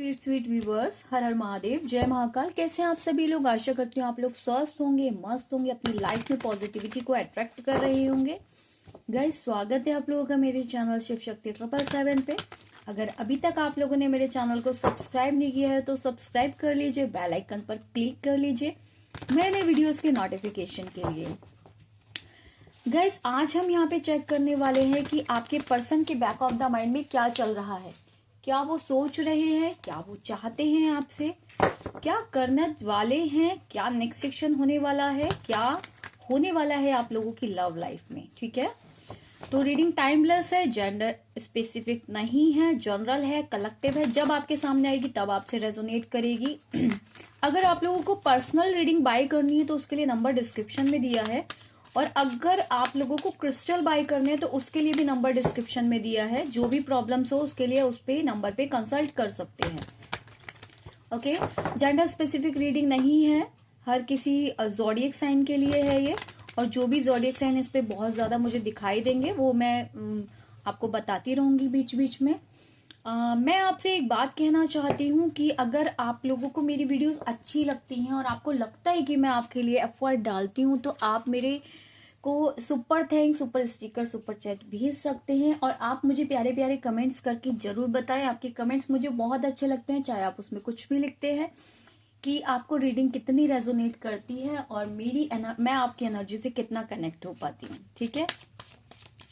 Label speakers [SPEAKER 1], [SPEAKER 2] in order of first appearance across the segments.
[SPEAKER 1] Sweet sweet viewers, हर हर महादेव, जय महाकाल। कैसे हैं आप सभी लोग? आशा करती हूँ आप लोग स्वस्थ होंगे, मस्त होंगे, अपनी लाइफ में पॉजिटिविटी को अट्रैक्ट कर रहे होंगे। गाइस, स्वागत है आप लोगों का मेरे चैनल शिव शक्ति 777 पे। अगर अभी तक आप लोगों ने मेरे चैनल को सब्सक्राइब नहीं किया है तो सब्सक्राइब कर लीजिए, बेल आइकन पर क्लिक कर लीजिए नए नए वीडियोस के नोटिफिकेशन के लिए। गाइस, आज हम यहाँ पे चेक करने वाले हैं कि आपके पर्सन के बैक ऑफ द माइंड में क्या चल रहा है, क्या वो सोच रहे हैं, क्या वो चाहते हैं आपसे, क्या करने वाले हैं, क्या नेक्स्ट सेक्शन होने वाला है, क्या होने वाला है आप लोगों की लव लाइफ में। ठीक है, तो रीडिंग टाइमलेस है, जेंडर स्पेसिफिक नहीं है, जनरल है, कलेक्टिव है। जब आपके सामने आएगी तब आपसे रेजोनेट करेगी। अगर आप लोगों को पर्सनल रीडिंग बाय करनी है तो उसके लिए नंबर डिस्क्रिप्शन में दिया है, और अगर आप लोगों को क्रिस्टल बाय करने हैं तो उसके लिए भी नंबर डिस्क्रिप्शन में दिया है। जो भी प्रॉब्लम्स हो उसके लिए उस पे नंबर पे कंसल्ट कर सकते हैं। ओके, जेंडर स्पेसिफिक रीडिंग नहीं है, हर किसी ज़ोडिएक साइन के लिए है ये। और जो भी ज़ोडिएक साइन इस पे बहुत ज्यादा मुझे दिखाई देंगे वो मैं आपको बताती रहूंगी बीच बीच में। मैं आपसे एक बात कहना चाहती हूँ कि अगर आप लोगों को मेरी वीडियोस अच्छी लगती हैं और आपको लगता है कि मैं आपके लिए एफर्ट डालती हूँ तो आप मेरे को super thanks, super sticker, super chat भेज सकते हैं। और आप मुझे प्यारे प्यारे कमेंट्स करके जरूर बताएं। आपके कमेंट्स मुझे बहुत अच्छे लगते हैं, चाहे आप उसमें कुछ भी लिखते हैं कि आपको रीडिंग कितनी रेजोनेट करती है और मैं आपकी एनर्जी से कितना कनेक्ट हो पाती हूँ। ठीक है,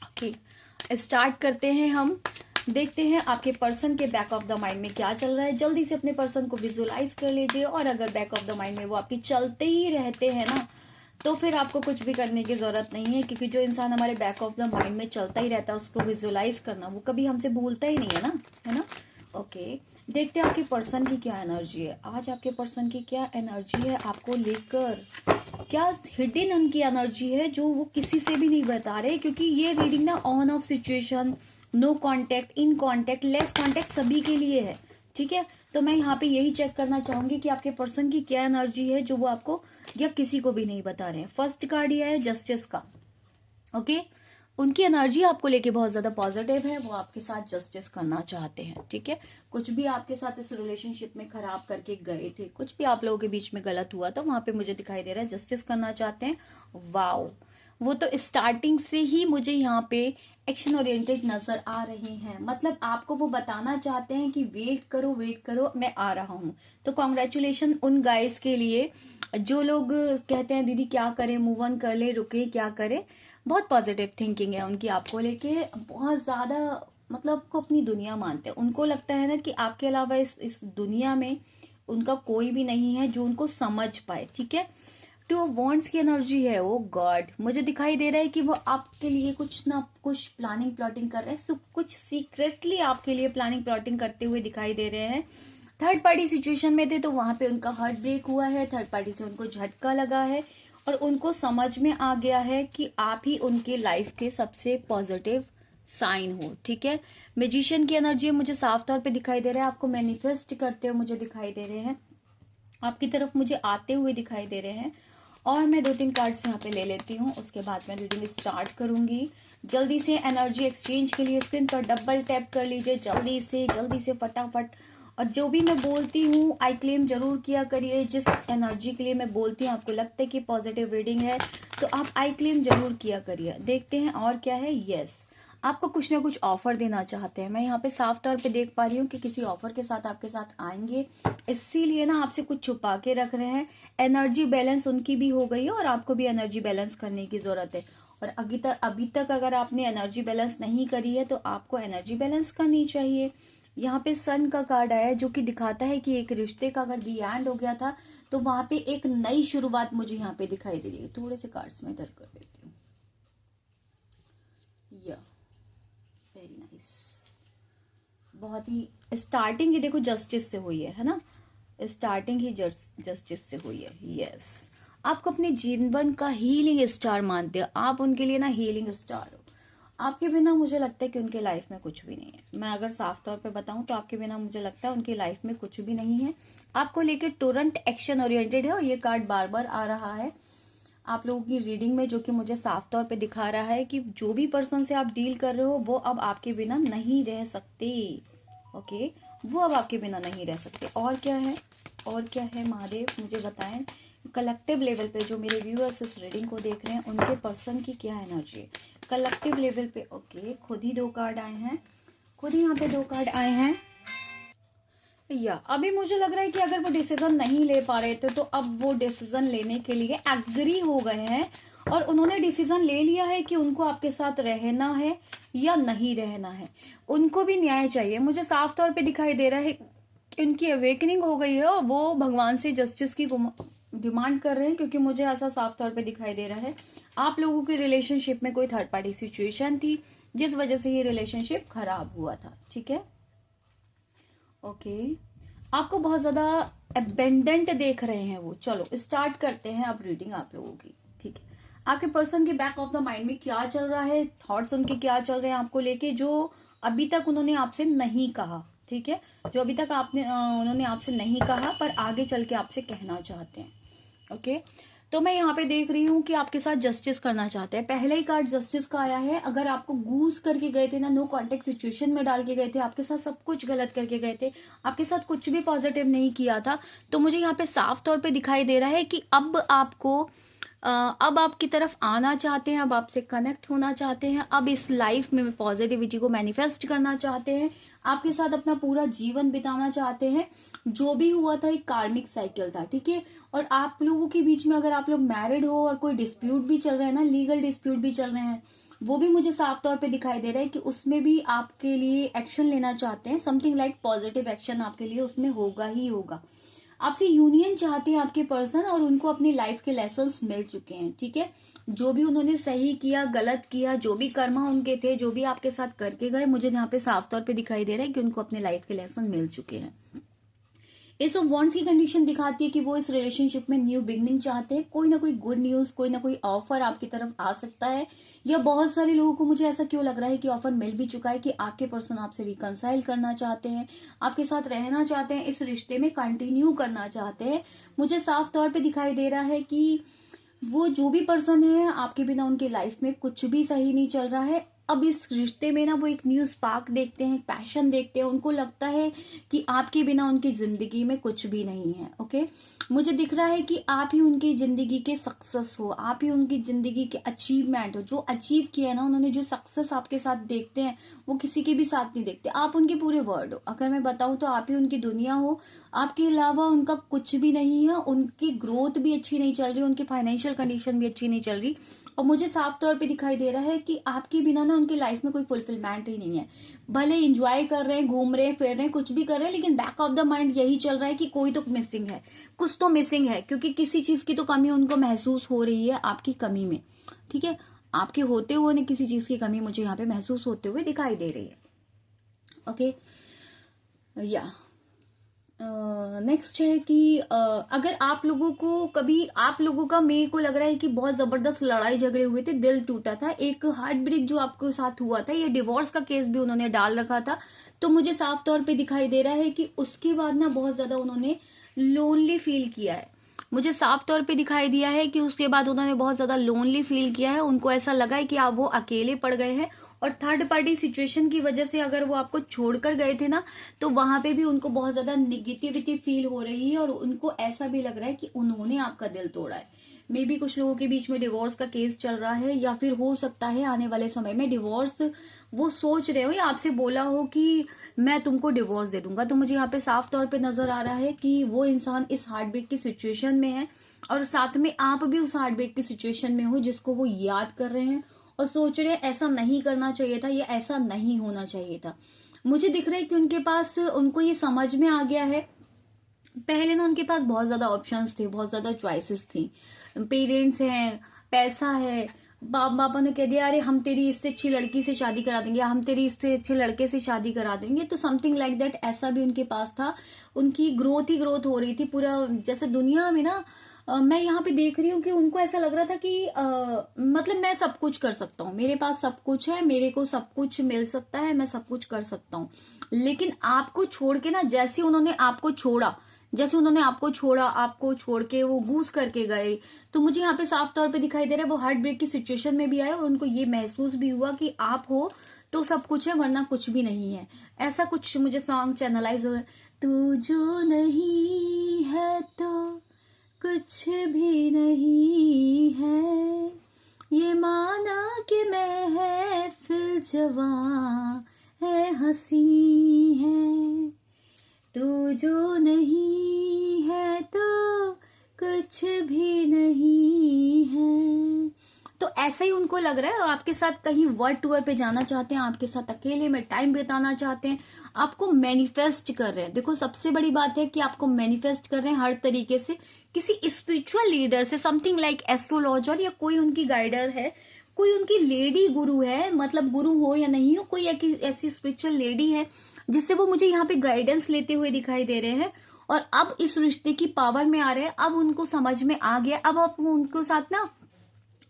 [SPEAKER 1] ओके, स्टार्ट करते हैं। हम देखते हैं आपके पर्सन के बैक ऑफ द माइंड में क्या चल रहा है। जल्दी से अपने पर्सन को विजुअलाइज कर लीजिए, और अगर बैक ऑफ द माइंड में वो आपकी चलते ही रहते हैं ना तो फिर आपको कुछ भी करने की जरूरत नहीं है, क्योंकि जो इंसान हमारे बैक ऑफ द माइंड में चलता ही रहता है उसको विजुअलाइज करना वो कभी हमसे भूलता ही नहीं है ना। ओके, देखते हैं आपके पर्सन की क्या एनर्जी है आज। आपके पर्सन की क्या एनर्जी है आपको लेकर, क्या हिडन उनकी एनर्जी है जो वो किसी से भी नहीं बता रहे, क्योंकि ये रीडिंग ना on off situation, no contact, in contact, less contact सभी के लिए है। ठीक है, तो मैं यहाँ पे यही चेक करना चाहूंगी कि आपके पर्सन की क्या एनर्जी है जो वो आपको या किसी को भी नहीं बता रहे हैं। फर्स्ट कार्ड ये है जस्टिस का। ओके, उनकी एनर्जी आपको लेके बहुत ज्यादा पॉजिटिव है, वो आपके साथ जस्टिस करना चाहते हैं। ठीक है, कुछ भी आपके साथ इस रिलेशनशिप में खराब करके गए थे, कुछ भी आप लोगों के बीच में गलत हुआ था, वहां पे मुझे दिखाई दे रहा है जस्टिस करना चाहते हैं। वाओ, वो तो स्टार्टिंग से ही मुझे यहाँ पे एक्शन ओरिएंटेड नजर आ रहे हैं। मतलब आपको वो बताना चाहते हैं कि वेट करो, वेट करो, मैं आ रहा हूँ। तो कॉन्ग्रेचुलेशन उन गाइस के लिए जो लोग कहते हैं दीदी क्या करें, मूव ऑन कर ले, रुके, क्या करें। बहुत पॉजिटिव थिंकिंग है उनकी आपको लेके, बहुत ज्यादा मतलब को अपनी दुनिया मानते हैं। उनको लगता है ना कि आपके अलावा इस दुनिया में उनका कोई भी नहीं है जो उनको समझ पाए। ठीक है, टू ऑफ वॉन्ड्स की एनर्जी है। ओ गॉड, मुझे दिखाई दे रहा है कि वो आपके लिए कुछ ना कुछ प्लानिंग प्लॉटिंग कर रहे हैं, सब कुछ सीक्रेटली आपके लिए प्लानिंग प्लॉटिंग करते हुए दिखाई दे रहे हैं। थर्ड पार्टी सिचुएशन में थे तो वहां पे उनका हार्ट ब्रेक हुआ है, थर्ड पार्टी से उनको झटका लगा है और उनको समझ में आ गया है कि आप ही उनके लाइफ के सबसे पॉजिटिव साइन हो। ठीक है, मैजिशियन की एनर्जी मुझे साफ तौर पे दिखाई दे रहा है, आपको मैनिफेस्ट करते हुए मुझे दिखाई दे रहे हैं, आपकी तरफ मुझे आते हुए दिखाई दे रहे हैं। और मैं 2-3 कार्ड्स यहाँ पे ले लेती हूँ, उसके बाद मैं रीडिंग स्टार्ट करूंगी। जल्दी से एनर्जी एक्सचेंज के लिए स्क्रीन पर डबल टैप कर लीजिए, जल्दी से फटाफट। और जो भी मैं बोलती हूँ आई क्लेम जरूर किया करिए। जिस एनर्जी के लिए मैं बोलती हूँ आपको लगता है कि पॉजिटिव रीडिंग है तो आप आई क्लेम जरूर किया करिए। देखते हैं और क्या है। यस, आपको कुछ ना कुछ ऑफर देना चाहते हैं। मैं यहाँ पे साफ तौर पे देख पा रही हूँ कि किसी ऑफर के साथ आपके साथ आएंगे, इसीलिए ना आपसे कुछ छुपा के रख रहे हैं। एनर्जी बैलेंस उनकी भी हो गई है और आपको भी एनर्जी बैलेंस करने की जरूरत है। और अभी तक अगर आपने एनर्जी बैलेंस नहीं करी है तो आपको एनर्जी बैलेंस करनी चाहिए। यहाँ पे सन का कार्ड आया है जो कि दिखाता है कि एक रिश्ते का अगर दी एंड हो गया था तो वहां पे एक नई शुरुआत मुझे यहाँ पे दिखाई दे रही है। थोड़े से कार्ड्स में इधर कर देती हूँ। या वेरी नाइस, बहुत ही स्टार्टिंग ही देखो जस्टिस से हुई है ना, स्टार्टिंग ही जस्टिस से हुई है। यस, आपको अपने जीवन का हीलिंग स्टार मानते हो, आप उनके लिए ना हीलिंग स्टार हो। आपके बिना मुझे लगता है कि उनके लाइफ में कुछ भी नहीं है। मैं अगर साफ तौर पे बताऊं तो आपके बिना मुझे लगता है उनकी लाइफ में कुछ भी नहीं है। आपको लेके तुरंत एक्शन ओरिएंटेड है और ये कार्ड बार बार आ रहा है आप लोगों की रीडिंग में, जो कि मुझे साफ तौर पे दिखा रहा है कि जो भी पर्सन से आप डील कर रहे हो वो अब आपके बिना नहीं रह सकते। ओके, वो अब आपके बिना नहीं रह सकते। और क्या है, और क्या है महादेव मुझे बताएं। कलेक्टिव लेवल पे जो मेरे व्यूअर्स इस रीडिंग को देख रहे हैं उनके पर्सन की क्या एनर्जी है कलेक्टिव लेवल पे। ओके, खुद ही 2 कार्ड आए हैं, खुद ही यहाँ पे 2 कार्ड आए हैं। या अभी मुझे लग रहा है कि अगर वो डिसीजन नहीं ले पा रहे थे तो अब वो डिसीजन लेने के लिए एग्री हो गए हैं और उन्होंने डिसीजन ले लिया है कि उनको आपके साथ रहना है या नहीं रहना है। उनको भी न्याय चाहिए, मुझे साफ तौर पे दिखाई दे रहा है कि उनकी अवेकनिंग हो गई है और वो भगवान से जस्टिस की डिमांड कर रहे हैं, क्योंकि मुझे ऐसा साफ तौर पे दिखाई दे रहा है आप लोगों की रिलेशनशिप में कोई थर्ड पार्टी सिचुएशन थी जिस वजह से ये रिलेशनशिप खराब हुआ था। ठीक है, ओके, आपको बहुत ज्यादा अबेंडेंट देख रहे हैं वो। चलो स्टार्ट करते हैं अब रीडिंग आप लोगों की। ठीक है, आपके पर्सन के बैक ऑफ द माइंड में क्या चल रहा है, थॉट्स उनके क्या चल रहे हैं आपको लेके, जो अभी तक उन्होंने आपसे नहीं कहा। ठीक है, जो अभी तक उन्होंने आपसे नहीं कहा पर आगे चल के आपसे कहना चाहते हैं। ओके, तो मैं यहाँ पे देख रही हूँ कि आपके साथ जस्टिस करना चाहते हैं। पहले ही कार्ड जस्टिस का आया है। अगर आपको गूज करके गए थे ना, नो कांटेक्ट सिचुएशन में डाल के गए थे, आपके साथ सब कुछ गलत करके गए थे, आपके साथ कुछ भी पॉजिटिव नहीं किया था, तो मुझे यहाँ पे साफ तौर पे दिखाई दे रहा है कि अब आपकी तरफ आना चाहते हैं, अब आपसे कनेक्ट होना चाहते हैं, अब इस लाइफ में पॉजिटिविटी को मैनिफेस्ट करना चाहते हैं, आपके साथ अपना पूरा जीवन बिताना चाहते हैं। जो भी हुआ था एक कार्मिक साइकिल था। ठीक है, और आप लोगों के बीच में अगर आप लोग मैरिड हो और कोई डिस्प्यूट भी चल रहे हैं ना, लीगल डिस्प्यूट भी चल रहे हैं, वो भी मुझे साफ तौर पे दिखाई दे रहा है कि उसमें भी आपके लिए एक्शन लेना चाहते हैं। समथिंग लाइक पॉजिटिव एक्शन आपके लिए उसमें होगा ही होगा। आपसे यूनियन चाहते हैं आपके पर्सन और उनको अपनी लाइफ के लेसन्स मिल चुके हैं। ठीक है, जो भी उन्होंने सही किया गलत किया, जो भी कर्मा उनके थे, जो भी आपके साथ करके गए, मुझे यहाँ पे साफ तौर पे दिखाई दे रहा है कि उनको अपने लाइफ के लेसन मिल चुके हैं। एस ऑफ वॉन्ड्स की कंडीशन दिखाती है कि वो इस रिलेशनशिप में न्यू बिगनिंग चाहते हैं। कोई ना कोई गुड न्यूज, कोई ना कोई ऑफर आपकी तरफ आ सकता है, या बहुत सारे लोगों को मुझे ऐसा क्यों लग रहा है कि ऑफर मिल भी चुका है कि आपके पर्सन आपसे रिकंसाइल करना चाहते हैं, आपके साथ रहना चाहते हैं, इस रिश्ते में कंटिन्यू करना चाहते हैं। मुझे साफ तौर पर दिखाई दे रहा है कि वो जो भी पर्सन है आपके बिना उनकी लाइफ में कुछ भी सही नहीं चल रहा है। अब इस रिश्ते में ना वो एक न्यू स्पार्क देखते हैं, पैशन देखते हैं, उनको लगता है कि आपके बिना उनकी जिंदगी में कुछ भी नहीं है। ओके, मुझे दिख रहा है कि आप ही उनकी जिंदगी के सक्सेस हो, आप ही उनकी जिंदगी के अचीवमेंट हो। जो अचीव किया ना उन्होंने, जो सक्सेस आपके साथ देखते हैं वो किसी के भी साथ नहीं देखते। आप उनके पूरे वर्ल्ड हो, अगर मैं बताऊं तो आप ही उनकी दुनिया हो, आपके अलावा उनका कुछ भी नहीं है। उनकी ग्रोथ भी अच्छी नहीं चल रही, उनकी फाइनेंशियल कंडीशन भी अच्छी नहीं चल रही, और मुझे साफ तौर पे दिखाई दे रहा है कि आपके बिना ना उनकी लाइफ में कोई फुलफिलमेंट ही नहीं है। भले एंजॉय कर रहे हैं, घूम रहे हैं, फिर रहे हैं, कुछ भी कर रहे हैं, लेकिन बैक ऑफ द माइंड यही चल रहा है कि कोई तो मिसिंग है, कुछ तो मिसिंग है, क्योंकि किसी चीज की तो कमी उनको महसूस हो रही है आपकी कमी में। ठीक है, आपके होते हुए उन्हें किसी चीज की कमी मुझे यहाँ पे महसूस होते हुए दिखाई दे रही है। ओके, या नेक्स्ट है कि अगर आप लोगों को कभी, आप लोगों का, मेरे को लग रहा है कि बहुत जबरदस्त लड़ाई झगड़े हुए थे, दिल टूटा था, एक हार्ट ब्रेक जो आपके साथ हुआ था, ये डिवोर्स का केस भी उन्होंने डाल रखा था, तो मुझे साफ तौर पे दिखाई दे रहा है कि उसके बाद ना बहुत ज्यादा उन्होंने लोनली फील किया है। मुझे साफ तौर पे दिखाई दिया है कि उसके बाद उन्होंने बहुत ज्यादा लोनली फील किया है। उनको ऐसा लगा है कि आप वो अकेले पड़ गए हैं, और थर्ड पार्टी सिचुएशन की वजह से अगर वो आपको छोड़कर गए थे ना, तो वहां पे भी उनको बहुत ज्यादा निगेटिविटी फील हो रही है, और उनको ऐसा भी लग रहा है कि उन्होंने आपका दिल तोड़ा है। मे बी कुछ लोगों के बीच में डिवोर्स का केस चल रहा है, या फिर हो सकता है आने वाले समय में डिवोर्स वो सोच रहे हो, या आपसे बोला हो कि मैं तुमको डिवोर्स दे दूंगा। तो मुझे यहाँ पे साफ तौर पे नजर आ रहा है कि वो इंसान इस हार्ट ब्रेक की सिचुएशन में है, और साथ में आप भी उस हार्ट ब्रेक की सिचुएशन में हो जिसको वो याद कर रहे हैं और सोच रहे हैं ऐसा नहीं करना चाहिए था, या ऐसा नहीं होना चाहिए था। मुझे दिख रहा है कि उनके पास, उनको ये समझ में आ गया है। पहले ना उनके पास बहुत ज्यादा ऑप्शंस थे, बहुत ज्यादा चॉइसेस थी, पेरेंट्स हैं, पैसा है, बाप बापा ने कह दिया अरे हम तेरी इससे अच्छी लड़की से शादी करा देंगे, हम तेरी इससे अच्छे लड़के से शादी करा देंगे, तो समथिंग लाइक दैट ऐसा भी उनके पास था। उनकी ग्रोथ ही ग्रोथ हो रही थी पूरा, जैसे दुनिया में ना मैं यहाँ पे देख रही हूँ कि उनको ऐसा लग रहा था कि मतलब मैं सब कुछ कर सकता हूँ, मेरे पास सब कुछ है, मेरे को सब कुछ मिल सकता है, मैं सब कुछ कर सकता हूँ। लेकिन आपको छोड़ के ना, जैसे उन्होंने आपको छोड़ा, आपको छोड़ के वो गूज करके गए, तो मुझे यहाँ पे साफ तौर पे दिखाई दे रहा है वो हार्ट ब्रेक की सिचुएशन में भी आए, और उनको ये महसूस भी हुआ कि आप हो तो सब कुछ है, वरना कुछ भी नहीं है। ऐसा कुछ मुझे सॉन्ग चैनलाइज हो रहा है। तू जो नहीं है तो कुछ भी नहीं है, ये माना कि महफिल जवां है, हंसी है। तू जो नहीं है तो कुछ भी नहीं है। तो ऐसा ही उनको लग रहा है, आपके साथ कहीं वर्ल्ड टूर पे जाना चाहते हैं, आपके साथ अकेले में टाइम बिताना चाहते हैं, आपको मैनिफेस्ट कर रहे हैं। देखो सबसे बड़ी बात है कि आपको मैनिफेस्ट कर रहे हैं हर तरीके से, किसी स्पिरिचुअल लीडर से, समथिंग लाइक एस्ट्रोलॉजर, या कोई उनकी गाइडर है, कोई उनकी लेडी गुरु है, मतलब गुरु हो या नहीं हो, कोई ऐसी स्पिरिचुअल लेडी है जिससे वो मुझे यहाँ पे गाइडेंस लेते हुए दिखाई दे रहे हैं। और अब इस रिश्ते की पावर में आ रहे हैं, अब उनको समझ में आ गया, अब आप उनको साथ ना,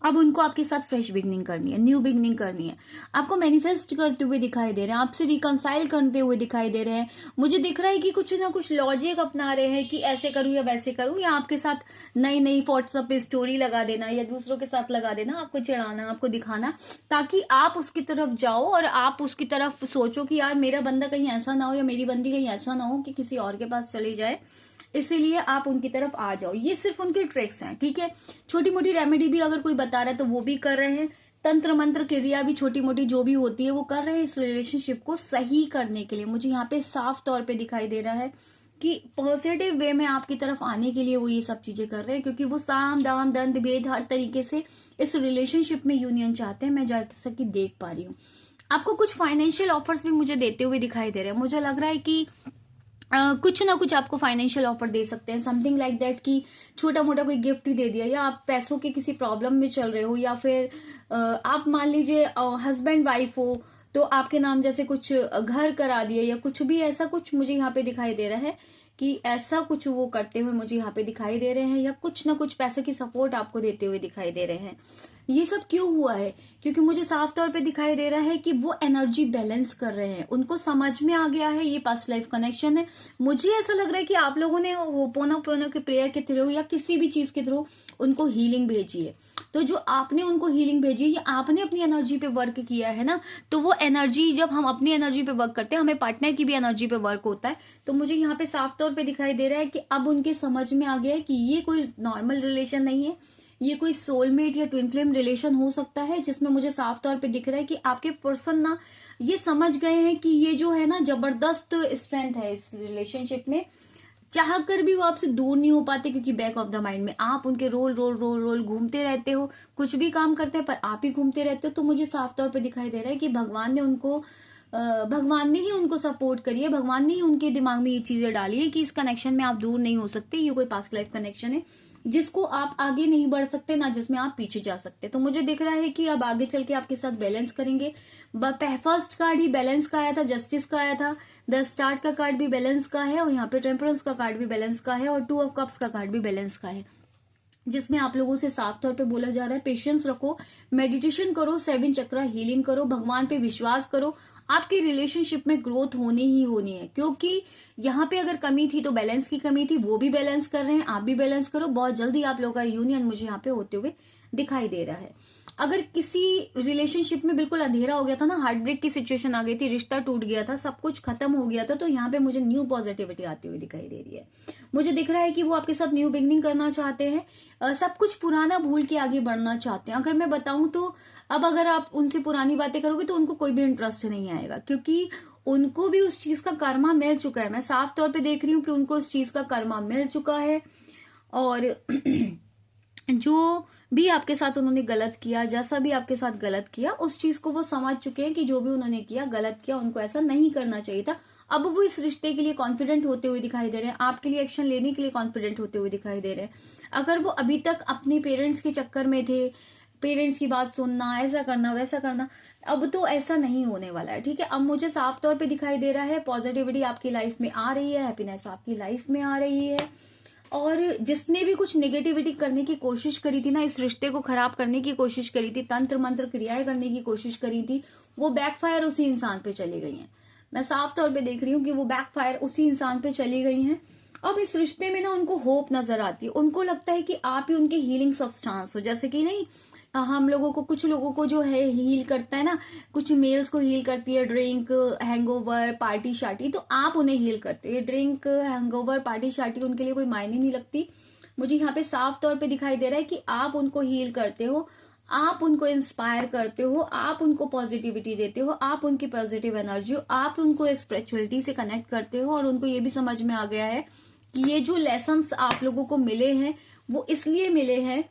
[SPEAKER 1] अब उनको आपके साथ फ्रेश बिगनिंग करनी है, न्यू बिगनिंग करनी है। आपको मैनिफेस्ट करते हुए दिखाई दे रहे हैं, आपसे रिकंसाइल करते हुए दिखाई दे रहे हैं। मुझे दिख रहा है कि कुछ ना कुछ लॉजिक अपना रहे हैं कि ऐसे करूं या वैसे करूं, या आपके साथ नई नई व्हाट्सएप पे स्टोरी लगा देना या दूसरों के साथ लगा देना, आपको चिढ़ाना, आपको दिखाना, ताकि आप उसकी तरफ जाओ और आप उसकी तरफ सोचो कि यार मेरा बंदा कहीं ऐसा ना हो या मेरी बंदी कहीं ऐसा ना हो कि किसी और के पास चली जाए, इसीलिए आप उनकी तरफ आ जाओ। ये सिर्फ उनके ट्रिक्स हैं, ठीक है। छोटी मोटी रेमेडी भी अगर कोई बता रहा है तो वो भी कर रहे हैं, तंत्र मंत्र क्रिया भी छोटी मोटी जो भी होती है वो कर रहे हैं इस रिलेशनशिप को सही करने के लिए। मुझे यहाँ पे साफ तौर पे दिखाई दे रहा है कि पॉजिटिव वे में आपकी तरफ आने के लिए वो ये सब चीजें कर रहे हैं, क्योंकि वो साम दाम दंड भेद हर तरीके से इस रिलेशनशिप में यूनियन चाहते हैं। मैं जैसा कि देख पा रही हूँ, आपको कुछ फाइनेंशियल ऑफर्स भी मुझे देते हुए दिखाई दे रहे हैं। मुझे लग रहा है कि कुछ ना कुछ आपको फाइनेंशियल ऑफर दे सकते हैं, समथिंग लाइक दैट, कि छोटा मोटा कोई गिफ्ट ही दे दिया, या आप पैसों के किसी प्रॉब्लम में चल रहे हो, या फिर आप मान लीजिए हस्बैंड वाइफ हो तो आपके नाम जैसे कुछ घर करा दिए, या कुछ भी ऐसा कुछ मुझे यहाँ पे दिखाई दे रहा है कि ऐसा कुछ वो करते हुए मुझे यहाँ पे दिखाई दे रहे हैं, या कुछ ना कुछ पैसे की सपोर्ट आपको देते हुए दिखाई दे रहे हैं। ये सब क्यों हुआ है? क्योंकि मुझे साफ तौर पे दिखाई दे रहा है कि वो एनर्जी बैलेंस कर रहे हैं, उनको समझ में आ गया है ये पास्ट लाइफ कनेक्शन है। मुझे ऐसा लग रहा है कि आप लोगों ने होपोनोपोनो के प्रेयर के थ्रू या किसी भी चीज के थ्रू उनको हीलिंग भेजी है। तो जो आपने उनको हीलिंग भेजी है, ये आपने अपनी एनर्जी पे वर्क किया है ना, तो वो एनर्जी, जब हम अपनी एनर्जी पे वर्क करते हैं, हमें पार्टनर की भी एनर्जी पे वर्क होता है। तो मुझे यहाँ पे साफ तौर पे दिखाई दे रहा है कि अब उनके समझ में आ गया है कि ये कोई नॉर्मल रिलेशन नहीं है, ये कोई सोलमेट या ट्विन फ्लेम रिलेशन हो सकता है, जिसमें मुझे साफ तौर पे दिख रहा है कि आपके पर्सन ना ये समझ गए हैं कि ये जो है ना जबरदस्त स्ट्रेंथ है इस रिलेशनशिप में, चाह कर भी वो आपसे दूर नहीं हो पाते, क्योंकि बैक ऑफ द माइंड में आप उनके रोल रोल रोल रोल घूमते रहते हो, कुछ भी काम करते हैं पर आप ही घूमते रहते हो। तो मुझे साफ तौर पे दिखाई दे रहा है कि भगवान ने ही उनको सपोर्ट करी है, भगवान ने ही उनके दिमाग में ये चीजें डाली है कि इस कनेक्शन में आप दूर नहीं हो सकते, ये कोई पास्ट लाइफ कनेक्शन है जिसको आप आगे नहीं बढ़ सकते ना, जिसमें आप पीछे जा सकते। तो मुझे दिख रहा है कि अब आगे चल के आपके साथ बैलेंस करेंगे। फर्स्ट कार्ड ही बैलेंस का आया था, जस्टिस का आया था, द स्टार्ट का कार्ड भी बैलेंस का है, और यहाँ पे टेम्परेंस का कार्ड भी बैलेंस का है, और 2 ऑफ कप्स का कार्ड भी बैलेंस का है, जिसमें आप लोगों से साफ तौर पे बोला जा रहा है पेशेंस रखो, मेडिटेशन करो, 7 चक्रा हीलिंग करो, भगवान पे विश्वास करो, आपकी रिलेशनशिप में ग्रोथ होनी ही होनी है। क्योंकि यहाँ पे अगर कमी थी तो बैलेंस की कमी थी, वो भी बैलेंस कर रहे हैं, आप भी बैलेंस करो। बहुत जल्दी आप लोगों का यूनियन मुझे यहाँ पे होते हुए दिखाई दे रहा है। अगर किसी रिलेशनशिप में बिल्कुल अंधेरा हो गया था ना, हार्ट ब्रेक की सिचुएशन आ गई थी, रिश्ता टूट गया था, सब कुछ खत्म हो गया था, तो यहाँ पे मुझे न्यू पॉजिटिविटी आती हुई दिखाई दे रही है। मुझे दिख रहा है कि वो आपके साथ न्यू बिगनिंग करना चाहते हैं, सब कुछ पुराना भूल के आगे बढ़ना चाहते हैं। अगर मैं बताऊं तो अब अगर आप उनसे पुरानी बातें करोगे तो उनको कोई भी इंटरेस्ट नहीं आएगा, क्योंकि उनको भी उस चीज का कर्मा मिल चुका है। मैं साफ तौर पे देख रही हूँ कि उनको उस चीज का कर्मा मिल चुका है, और जो भी आपके साथ उन्होंने गलत किया, जैसा भी आपके साथ गलत किया, उस चीज को वो समझ चुके हैं कि जो भी उन्होंने किया गलत किया, उनको ऐसा नहीं करना चाहिए था। अब वो इस रिश्ते के लिए कॉन्फिडेंट होते हुए दिखाई दे रहे हैं, आपके लिए एक्शन लेने के लिए कॉन्फिडेंट होते हुए दिखाई दे रहे हैं। अगर वो अभी तक अपने पेरेंट्स के चक्कर में थे, पेरेंट्स की बात सुनना, ऐसा करना वैसा करना, अब तो ऐसा नहीं होने वाला है, ठीक है। अब मुझे साफ तौर पे दिखाई दे रहा है पॉजिटिविटी आपकी लाइफ में आ रही है, हैप्पीनेस आपकी लाइफ में आ रही है, और जिसने भी कुछ नेगेटिविटी करने की कोशिश करी थी ना, इस रिश्ते को खराब करने की कोशिश करी थी, तंत्र मंत्र क्रियाएं करने की कोशिश करी थी, वो बैकफायर उसी इंसान पे चली गई हैं। मैं साफ तौर पे देख रही हूँ कि वो बैकफायर उसी इंसान पे चली गई हैं। अब इस रिश्ते में ना उनको होप नजर आती है, उनको लगता है कि आप ही उनके हीलिंग सब्सटेंस हो, जैसे कि नहीं हम लोगों को, कुछ लोगों को जो है हील करता है ना, कुछ मेल्स को हील करती है ड्रिंक, हैंगओवर, पार्टी शार्टी, तो आप उन्हें हील करते हो। ये ड्रिंक, हैंगओवर, पार्टी शार्टी उनके लिए कोई मायने नहीं लगती। मुझे यहाँ पे साफ तौर पे दिखाई दे रहा है कि आप उनको हील करते हो, आप उनको इंस्पायर करते हो, आप उनको पॉजिटिविटी देते हो, आप उनकी पॉजिटिव एनर्जी हो, आप उनको स्पिरिचुअलिटी से कनेक्ट करते हो। और उनको ये भी समझ में आ गया है कि ये जो लेसन्स आप लोगों को मिले हैं वो इसलिए मिले हैं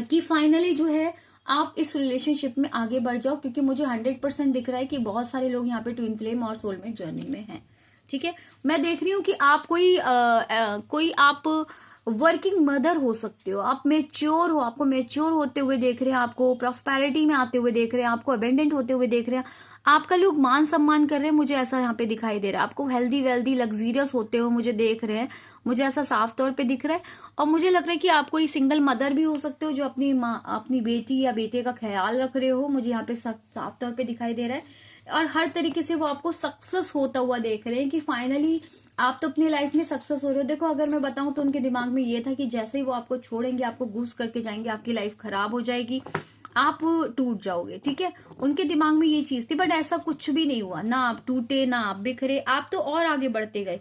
[SPEAKER 1] कि फाइनली जो है आप इस रिलेशनशिप में आगे बढ़ जाओ, क्योंकि मुझे 100% दिख रहा है कि बहुत सारे लोग यहाँ पे ट्विन फ्लेम और सोलमेट जर्नी में हैं। ठीक है, मैं देख रही हूँ कि आप कोई आप वर्किंग मदर हो सकते हो, आप मेच्योर हो, आपको मेच्योर होते हुए देख रहे हैं, आपको प्रॉस्पेरिटी में आते हुए देख रहे हैं, आपको अबेंडेंट होते हुए देख रहे हैं, आपका लोग मान सम्मान कर रहे हैं, मुझे ऐसा यहाँ पे दिखाई दे रहा है। आपको हेल्दी वेल्दी लग्जीरियस होते हुए मुझे देख रहे हैं, मुझे ऐसा साफ तौर पे दिख रहा है। और मुझे लग रहा है कि आप कोई सिंगल मदर भी हो सकते हो जो अपनी माँ, अपनी बेटी या बेटे का ख्याल रख रहे हो, मुझे यहाँ पे साफ तौर पे दिखाई दे रहा है। और हर तरीके से वो आपको सक्सेस होता हुआ देख रहे हैं कि फाइनली आप तो अपनी लाइफ में सक्सेस हो रहे हो। देखो, अगर मैं बताऊं तो उनके दिमाग में ये था कि जैसे ही वो आपको छोड़ेंगे, आपको घूस करके जाएंगे, आपकी लाइफ खराब हो जाएगी, आप टूट जाओगे। ठीक है, उनके दिमाग में ये चीज थी, बट ऐसा कुछ भी नहीं हुआ। ना आप टूटे, ना आप बिखरे, आप तो और आगे बढ़ते गए।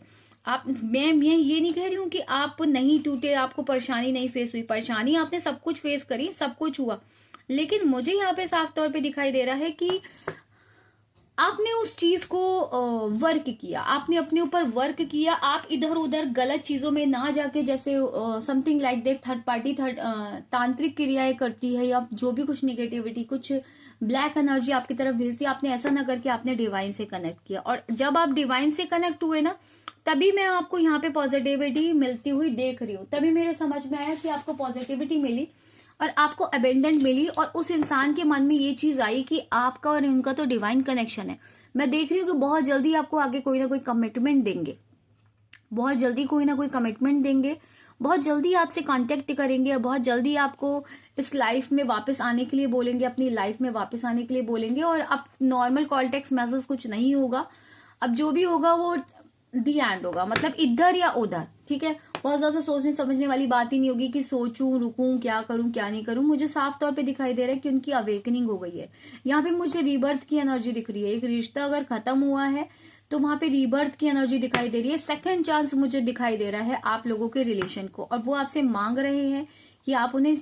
[SPEAKER 1] मैं ये नहीं कह रही हूँ कि आप नहीं टूटे, आपको परेशानी नहीं फेस हुई। परेशानी आपने सब कुछ फेस करी, सब कुछ हुआ, लेकिन मुझे यहाँ पे साफ तौर पे दिखाई दे रहा है कि आपने उस चीज को वर्क किया, आपने अपने ऊपर वर्क किया। आप इधर उधर गलत चीजों में ना जाके, जैसे something like that third party तांत्रिक क्रियाएं करती है, या जो भी कुछ निगेटिविटी, कुछ ब्लैक एनर्जी आपकी तरफ भेजती है, आपने ऐसा ना करके आपने डिवाइन से कनेक्ट किया। और जब आप डिवाइन से कनेक्ट हुए ना, तभी मैं आपको यहाँ पे पॉजिटिविटी मिलती हुई देख रही हूँ। तभी मेरे समझ में आया कि आपको पॉजिटिविटी मिली और आपको अबेंडेंट मिली, और उस इंसान के मन में ये चीज आई कि आपका और इनका तो डिवाइन कनेक्शन है। मैं देख रही हूँ कि बहुत जल्दी आपको आगे कोई ना कोई कमिटमेंट देंगे, बहुत जल्दी कोई ना कोई कमिटमेंट देंगे, बहुत जल्दी आपसे कांटेक्ट करेंगे, बहुत जल्दी आपको इस लाइफ में वापस आने के लिए बोलेंगे, अपनी लाइफ में वापस आने के लिए बोलेंगे। और अब नॉर्मल कॉल टेक्स्ट मैसेज कुछ नहीं होगा, अब जो भी होगा वो दी एंड होगा, मतलब इधर या उधर। ठीक है, बहुत ज्यादा सोचने समझने वाली बात ही नहीं होगी कि सोचूं, रुकूं, क्या करूं, क्या नहीं करूं। मुझे साफ तौर पे दिखाई दे रहा है कि उनकी अवेकनिंग हो गई है। यहाँ पे मुझे रीबर्थ की एनर्जी दिख रही है। एक रिश्ता अगर खत्म हुआ है तो वहां पे रीबर्थ की एनर्जी दिखाई दे रही है। सेकंड चांस मुझे दिखाई दे रहा है आप लोगों के रिलेशन को, और वो आपसे मांग रहे हैं कि आप उन्हें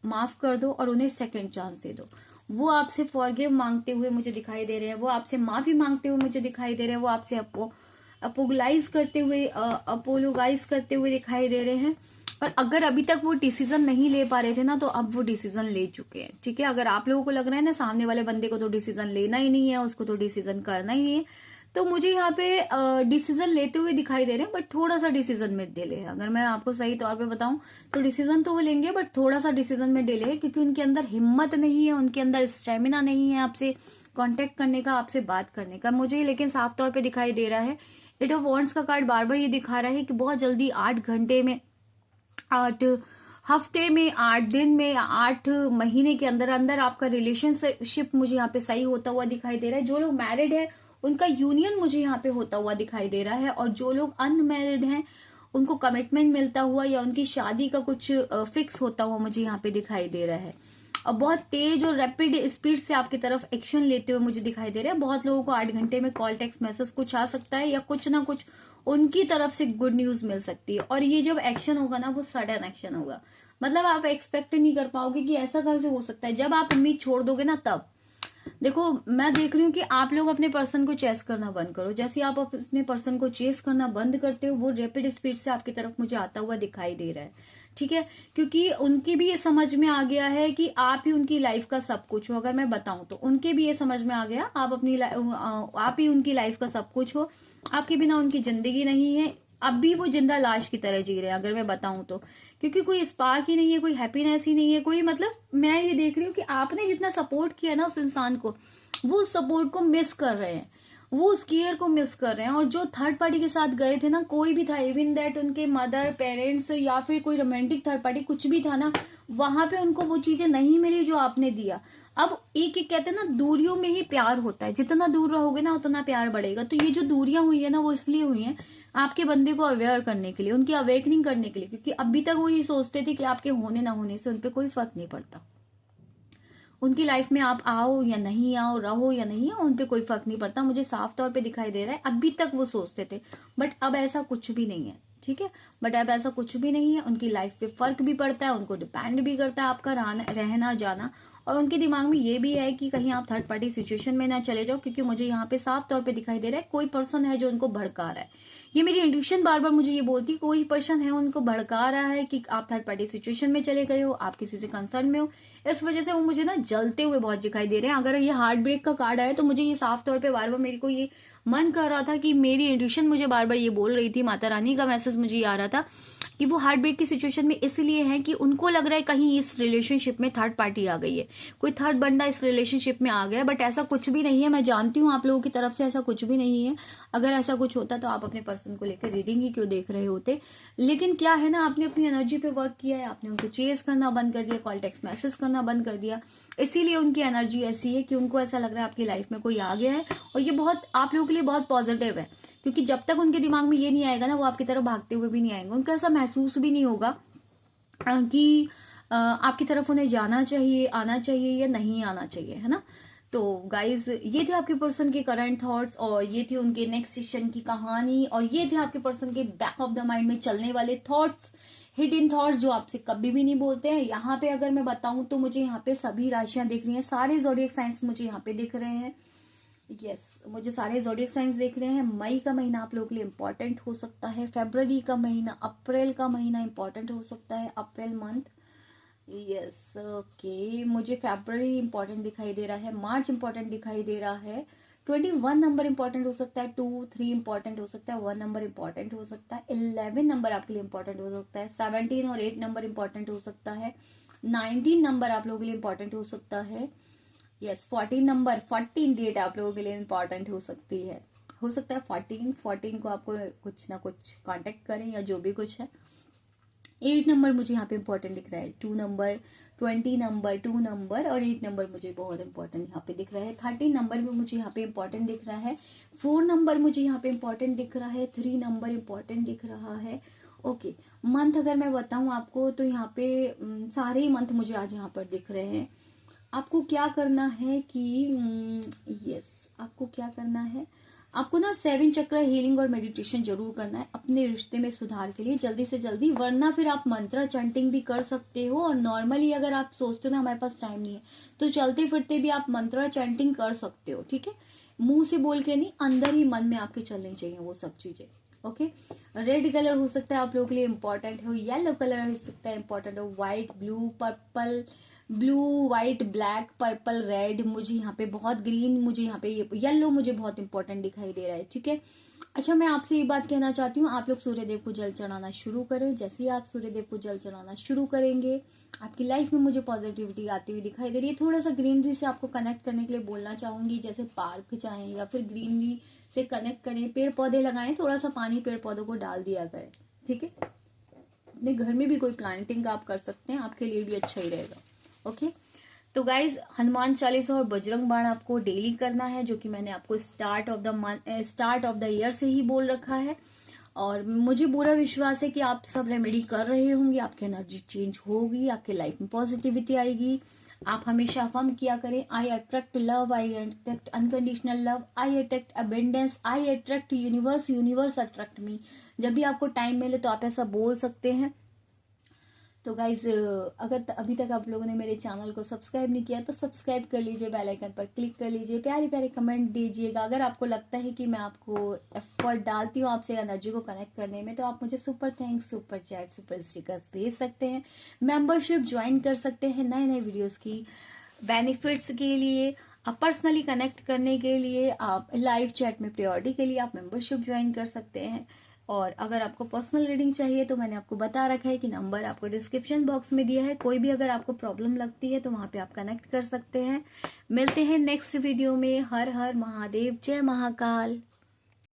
[SPEAKER 1] माफ कर दो और उन्हें सेकंड चांस दे दो। वो आपसे फॉरगिव मांगते हुए मुझे दिखाई दे रहे हैं, वो आपसे माफी मांगते हुए मुझे दिखाई दे रहे हैं, वो आपसे अपोलोगाइज करते हुए दिखाई दे रहे हैं। और अगर अभी तक वो डिसीजन नहीं ले पा रहे थे ना, तो अब वो डिसीजन ले चुके हैं। ठीक है, अगर आप लोगों को लग रहा है ना सामने वाले बंदे को तो डिसीजन लेना ही नहीं है, उसको तो डिसीजन करना ही नहीं है, तो मुझे यहाँ पे डिसीजन लेते हुए दिखाई दे रहे हैं, बट थोड़ा सा डिसीजन में डिले है। अगर मैं आपको सही तौर पे बताऊं तो डिसीजन तो वो लेंगे, बट थोड़ा सा डिसीजन में डिले है, क्योंकि उनके अंदर हिम्मत नहीं है, उनके अंदर स्टेमिना नहीं है आपसे कांटेक्ट करने का, आपसे बात करने का। मुझे लेकिन साफ तौर पे दिखाई दे रहा है, एट ऑफ वॉन्ड्स का कार्ड बार बार ये दिखा रहा है कि बहुत जल्दी 8 घंटे में, 8 हफ्ते में, 8 दिन में, 8 महीने के अंदर अंदर आपका रिलेशनशिप मुझे यहाँ पे सही होता हुआ दिखाई दे रहा है। जो लोग मैरिड है उनका यूनियन मुझे यहाँ पे होता हुआ दिखाई दे रहा है, और जो लोग अनमैरिड हैं उनको कमिटमेंट मिलता हुआ या उनकी शादी का कुछ फिक्स होता हुआ मुझे यहाँ पे दिखाई दे रहा है। और बहुत तेज और रैपिड स्पीड से आपकी तरफ एक्शन लेते हुए मुझे दिखाई दे रहा है। बहुत लोगों को 8 घंटे में कॉल टेक्स्ट मैसेज कुछ आ सकता है, या कुछ ना कुछ उनकी तरफ से गुड न्यूज मिल सकती है। और ये जब एक्शन होगा ना, वो सडन एक्शन होगा, मतलब आप एक्सपेक्ट नहीं कर पाओगे कि ऐसा कैसे हो सकता है। जब आप उम्मीद छोड़ दोगे ना, तब देखो मैं देख रही हूँ कि आप लोग अपने पर्सन को चेस करना बंद करो। जैसे आप अपने पर्सन को चेस करना बंद करते हो, वो रैपिड स्पीड से आपकी तरफ मुझे आता हुआ दिखाई दे रहा है। ठीक है, क्योंकि उनकी भी ये समझ में आ गया है कि आप ही उनकी लाइफ का सब कुछ हो। अगर मैं बताऊं तो उनके भी ये समझ में आ गया, आप ही उनकी लाइफ का सब कुछ हो, आपके बिना उनकी जिंदगी नहीं है। अब भी वो जिंदा लाश की तरह जी रहे हैं, अगर मैं बताऊं तो, क्योंकि कोई स्पार्क ही नहीं है, कोई हैप्पीनेस ही नहीं है, कोई, मतलब मैं ये देख रही हूँ कि आपने जितना सपोर्ट किया ना उस इंसान को, वो उस सपोर्ट को मिस कर रहे हैं, वो उस केयर को मिस कर रहे हैं। और जो थर्ड पार्टी के साथ गए थे ना, कोई भी था, इवन दैट उनके मदर, पेरेंट्स, या फिर कोई रोमांटिक थर्ड पार्टी कुछ भी था ना, वहां पे उनको वो चीजें नहीं मिली जो आपने दिया। अब एक कहते हैं ना, दूरियों में ही प्यार होता है, जितना दूर रहोगे ना उतना प्यार बढ़ेगा। तो ये जो दूरियां हुई है ना, वो इसलिए हुई है आपके बंदे को अवेयर करने के लिए, उनकी अवेकनिंग करने के लिए, क्योंकि अभी तक वो ये सोचते थे कि आपके होने ना होने से उनपे कोई फर्क नहीं पड़ता। उनकी लाइफ में आप आओ या नहीं आओ, रहो या नहीं आओ, उन पे कोई फर्क नहीं पड़ता। मुझे साफ तौर पे दिखाई दे रहा है अभी तक वो सोचते थे, बट अब ऐसा कुछ भी नहीं है, ठीक है। बट अब ऐसा कुछ भी नहीं है। उनकी लाइफ पे फर्क भी पड़ता है, उनको डिपेंड भी करता है आपका रहना जाना। और उनके दिमाग में ये भी है कि कहीं आप थर्ड पार्टी सिचुएशन में ना चले जाओ, क्योंकि मुझे यहाँ पे साफ तौर पे दिखाई दे रहा है कोई पर्सन है जो उनको भड़का रहा है। ये मेरी इंट्यूशन बार बार मुझे ये बोलती, कोई पर्सन है उनको भड़का रहा है कि आप थर्ड पार्टी सिचुएशन में चले गए हो, आप किसी से कंसर्न में हो। इस वजह से वो मुझे ना जलते हुए बहुत दिखाई दे रहे हैं। अगर ये हार्ट ब्रेक का कार्ड आया तो मुझे ये साफ तौर पे बार बार मेरे को ये मन कर रहा था कि मेरी इंट्यूशन मुझे बार बार ये बोल रही थी, माता रानी का मैसेज मुझे ये आ रहा था कि वो हार्ट ब्रेक की सिचुएशन में इसलिए है कि उनको लग रहा है कहीं इस रिलेशनशिप में थर्ड पार्टी आ गई है, कोई थर्ड बंदा इस रिलेशनशिप में आ गया। बट ऐसा कुछ भी नहीं है। मैं जानती हूँ आप लोगों की तरफ से ऐसा कुछ भी नहीं है। अगर ऐसा कुछ होता तो आप अपने पर्सन को लेकर रीडिंग ही क्यों देख रहे होते। लेकिन क्या है ना, आपने अपनी एनर्जी पे वर्क किया है, आपने उनको चेस करना बंद कर दिया, कॉल टेक्स्ट मैसेज करना बंद कर दिया। इसीलिए उनकी एनर्जी ऐसी है कि उनको ऐसा लग रहा है आपकी लाइफ में कोई आ गया है। और ये बहुत आप लोगों के लिए बहुत पॉजिटिव है, क्योंकि जब तक उनके दिमाग में ये नहीं आएगा ना, वो आपकी तरफ भागते हुए भी नहीं आएंगे। उनको ऐसा महसूस भी नहीं होगा कि आपकी तरफ उन्हें जाना चाहिए, आना चाहिए या नहीं आना चाहिए, है ना। तो गाइज ये थे आपके पर्सन के करंट थॉट्स, और ये थी उनके नेक्स्ट सेशन की कहानी, और ये थे आपके पर्सन के बैक ऑफ द माइंड में चलने वाले थॉट्स, हिडन थॉट्स जो आपसे कभी भी नहीं बोलते हैं। यहाँ पे अगर मैं बताऊं तो मुझे यहाँ पे सभी राशियां दिख रही हैं, सारे ज़ोडिएक साइंस मुझे यहाँ पे दिख रहे हैं। मुझे सारे ज़ोडिएक साइंस देख रहे हैं। मई का महीना आप लोगों के लिए इंपॉर्टेंट हो सकता है, फरवरी का महीना, अप्रैल का महीना इंपॉर्टेंट हो सकता है, अप्रैल मंथ। ओके, मुझे फरवरी इंपॉर्टेंट दिखाई दे रहा है, मार्च इंपॉर्टेंट दिखाई दे रहा है, 21 नंबर इंपॉर्टेंट हो सकता है, 2 3 इंपॉर्टेंट हो सकता है, 1 नंबर इंपॉर्टेंट हो सकता है, 11 नंबर आपके लिए इंपॉर्टेंट हो सकता है, 17 और 8 नंबर इंपॉर्टेंट हो सकता है, 19 नंबर आप लोगों के लिए इंपॉर्टेंट हो सकता है। 14 नंबर, 14 डेट आप लोगों के लिए इंपॉर्टेंट हो सकती है, हो सकता है 14 को आपको कुछ ना कुछ कांटेक्ट करें या जो भी कुछ है। 8 नंबर मुझे यहाँ पे इंपॉर्टेंट दिख रहा है, 2 नंबर, 20 नंबर, 2 नंबर और 8 नंबर मुझे बहुत इंपॉर्टेंट यहाँ पे दिख रहा है। 13 नंबर भी मुझे यहाँ पे इंपॉर्टेंट दिख रहा है, 4 नंबर मुझे यहाँ पे इंपॉर्टेंट दिख रहा है, 3 नंबर इंपॉर्टेंट दिख रहा है। ओके, मंथ अगर मैं बताऊँ आपको तो यहाँ पे सारे ही मंथ मुझे आज यहाँ पर दिख रहे हैं। आपको क्या करना है कि आपको क्या करना है, आपको ना 7 चक्र हीलिंग और मेडिटेशन जरूर करना है अपने रिश्ते में सुधार के लिए, जल्दी से जल्दी। वरना फिर आप मंत्र चैंटिंग भी कर सकते हो, और नॉर्मली अगर आप सोचते हो ना हमारे पास टाइम नहीं है, तो चलते फिरते भी आप मंत्र चैंटिंग कर सकते हो, ठीक है। मुंह से बोल के नहीं, अंदर ही मन में आपके चलनी चाहिए वो सब चीजें। ओके, रेड कलर हो सकता है आप लोगों के लिए इंपॉर्टेंट हो, येलो कलर हो सकता है इंपॉर्टेंट हो, white, blue, purple, blue, white, black, purple, red, मुझे यहाँ पे बहुत ग्रीन, मुझे यहाँ पे येलो मुझे बहुत इंपॉर्टेंट दिखाई दे रहा है, ठीक है। अच्छा, मैं आपसे ये बात कहना चाहती हूँ, आप लोग सूर्यदेव को जल चढ़ाना शुरू करें। जैसे ही आप सूर्यदेव को जल चढ़ाना शुरू करेंगे, आपकी लाइफ में मुझे पॉजिटिविटी आती हुई दिखाई दे रही है। थोड़ा सा ग्रीनरी से आपको कनेक्ट करने के लिए बोलना चाहूंगी, जैसे पार्क जाएं या फिर ग्रीनरी से कनेक्ट करें, पेड़ पौधे लगाएं, थोड़ा सा पानी पेड़ पौधों को डाल दिया करें, ठीक है। अपने घर में भी कोई प्लांटिंग आप कर सकते हैं, आपके लिए भी अच्छा ही रहेगा। ओके, तो गाइज हनुमान चालीसा और बजरंग बाण आपको डेली करना है, जो कि मैंने आपको स्टार्ट ऑफ द ईयर से ही बोल रखा है। और मुझे पूरा विश्वास है कि आप सब रेमेडी कर रहे होंगे, आपकी एनर्जी चेंज होगी, आपके लाइफ में पॉजिटिविटी आएगी। आप हमेशा अफर्म किया करें, आई अट्रैक्ट लव, आई अट्रैक्ट अनकंडीशनल लव, आई अट्रैक्ट अबेंडेंस, आई अट्रैक्ट यूनिवर्स, यूनिवर्स अट्रैक्ट मी। जब भी आपको टाइम मिले तो आप ऐसा बोल सकते हैं। तो गाइज अगर अभी तक आप लोगों ने मेरे चैनल को सब्सक्राइब नहीं किया तो सब्सक्राइब कर लीजिए, बेल आइकन पर क्लिक कर लीजिए, प्यारे प्यारे कमेंट दीजिएगा। अगर आपको लगता है कि मैं आपको एफर्ट डालती हूँ आपसे एनर्जी को कनेक्ट करने में, तो आप मुझे super thanks, super chat, super stickers भेज सकते हैं, मेंबरशिप ज्वाइन कर सकते हैं नए नए वीडियोस की बेनिफिट्स के लिए, आप पर्सनली कनेक्ट करने के लिए, आप लाइव चैट में प्रायोरिटी के लिए आप मेंबरशिप ज्वाइन कर सकते हैं। और अगर आपको पर्सनल रीडिंग चाहिए तो मैंने आपको बता रखा है कि नंबर आपको डिस्क्रिप्शन बॉक्स में दिया है, कोई भी अगर आपको प्रॉब्लम लगती है तो वहां पे आप कनेक्ट कर सकते हैं। मिलते हैं नेक्स्ट वीडियो में। हर हर महादेव, जय महाकाल।